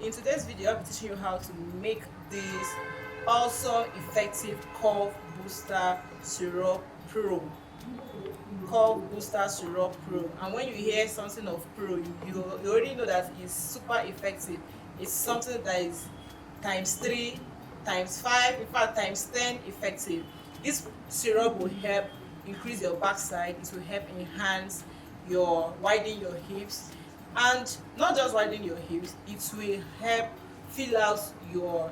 in today's video, I'll be teaching you how to make this awesome, effective cough booster syrup pro. Cough booster syrup pro. And when you hear something of pro, you already know that it's super effective. It's something that is times 3, times 5, in fact times 10 effective. This syrup will help increase your backside. It will help enhance widen your hips, and not just widen your hips, it will help fill out your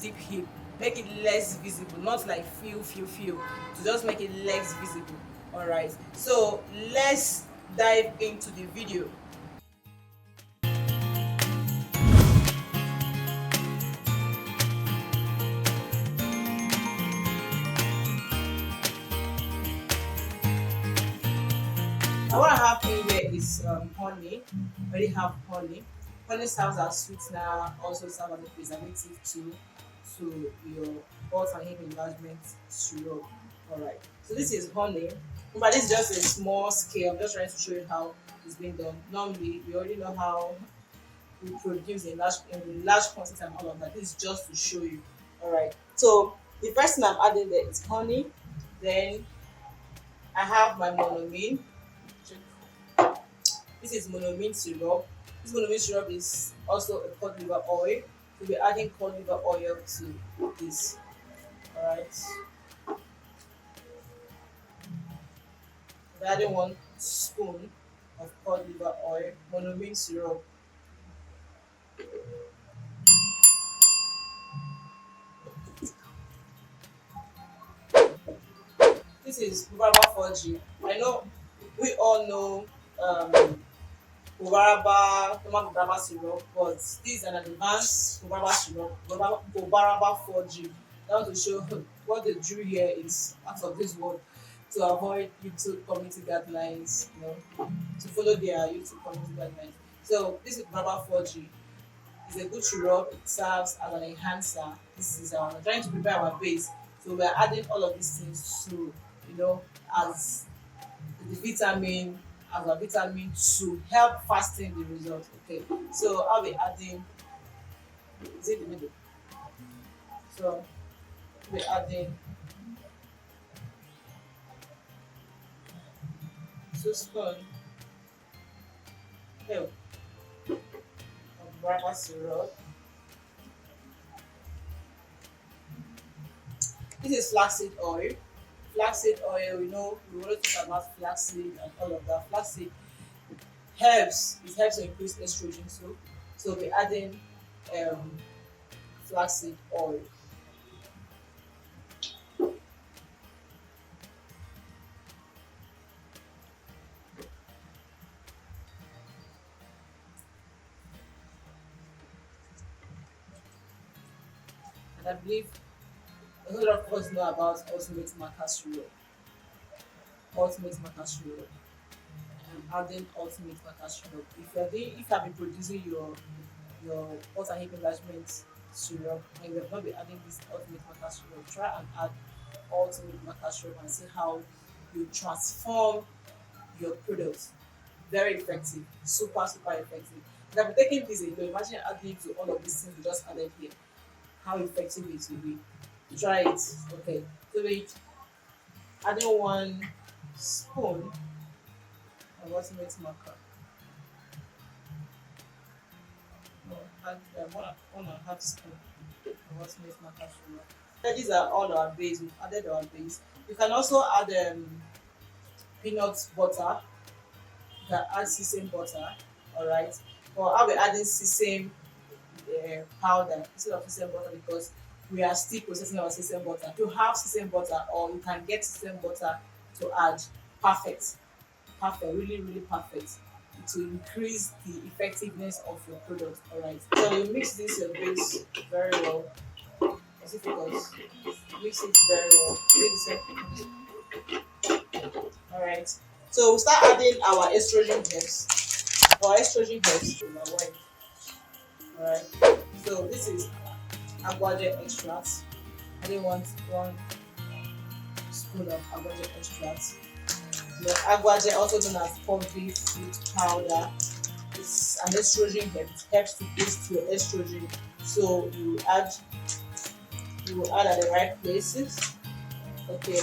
deep hip, make it less visible, not like feel, to just make it less visible. All right, so let's dive into the video. Now what I have in here is honey. I already have honey. Honey serves as sweetener, also serves as a preservative to your butt and hip enlargement syrup. Alright, so this is honey, but this is just a small scale. I'm just trying to show you how it's being done. Normally, we already know how we produce in large quantity and all of that. This is just to show you. Alright, so the first thing I'm adding there is honey. Then I have my monoamine. This is monoamine syrup. This monoamine syrup is also a cod liver oil. We'll be adding cod liver oil to this. Alright. We're adding 1 spoon of cod liver oil, monoamine syrup. This is Guaraba 4G. I know we all know Guaraba syrup, but this is an advanced Guaraba syrup, Guaraba 4G. I want to show what the drew here is out of this word to avoid YouTube community guidelines, to follow their YouTube community guidelines. So this is Guaraba 4G. It's a good syrup. It serves as an enhancer. This is trying to prepare our base. So we're adding all of these things to, as the vitamin, as a vitamin to help fasten the result. Okay, so I'll be adding, is it the middle? So we're adding 2 spoons of Guaraba syrup. This is flaxseed oil. Flaxseed oil, we always talk about flaxseed and all of that. Flaxseed helps, it helps to increase estrogen too. So we're adding flaxseed oil. And I believe a lot of us know about ultimate maca syrup. Ultimate maca syrup. I'm adding ultimate maca syrup. If I've been producing your butt and hip enlargement syrup and you have not been adding this ultimate maca syrup, try and add ultimate maca syrup and see how you transform your product. Very effective, super effective. And I've been taking this alone. Imagine adding it to all of these things we just added here. How effective it will be. Try it. Okay, so we adding 1 spoon of ultimate maca. No, add 1.5 spoon of ultimate maca syrup. So these are all our base. We've added our base. You can also add peanut butter. You can add sesame butter. All right, but I'll be adding sesame powder instead of sesame butter because we are still processing our sesame butter. To have sesame butter, or you can get sesame butter to add, perfect, really perfect. It will increase the effectiveness of your product. All right, so you mix this your base very well. As if it was, mix it very well. All right, so we'll start adding our estrogen herbs. Our estrogen herbs to my wife. All right, so this is aguaje extract. I didn't want 1 spoon of aguaje extract. The aguaje, also known as Curvy fruit powder, is an estrogen help. It helps to boost your estrogen. So you add at the right places. Okay.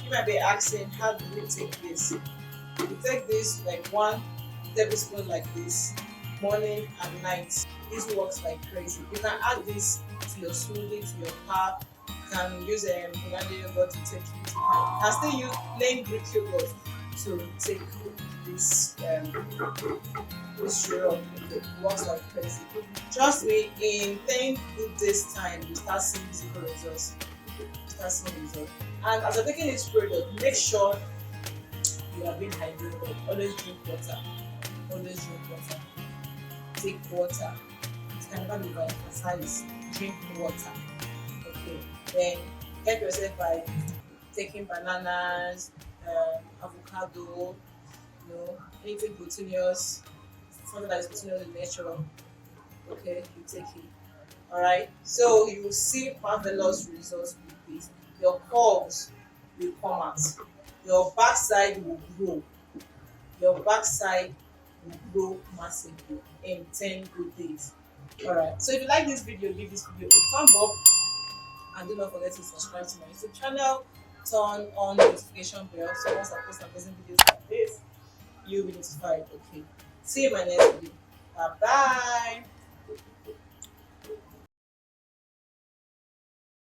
You might be asking, how do we take this? You take this like 1 tablespoon like this, morning and night. This works like crazy. You can add this to your smoothie, to your pap. You can use Hollandia yogurt to take it. You can still use plain Greek yogurt to take this this syrup. It works like crazy. Trust me, in 10 good days time, you start seeing physical results. That's the result. And as you're taking this product, make sure you are being hydrated. Always drink water. Always drink water. Take water. It can never be emphasized. Drink water. Okay. Then help yourself by taking bananas, avocado, anything glutinous, something that is glutinous in nature. Okay, you take it. Alright, so you will see marvelous results with this. Your curves will come out, your backside will grow, your backside will grow massively in 10 good days. Alright, so if you like this video, give this video a thumb up and do not forget to subscribe to my YouTube channel. Turn on notification bell so once I post amazing videos like this, you'll be notified. Okay, see you in my next video. Bye bye.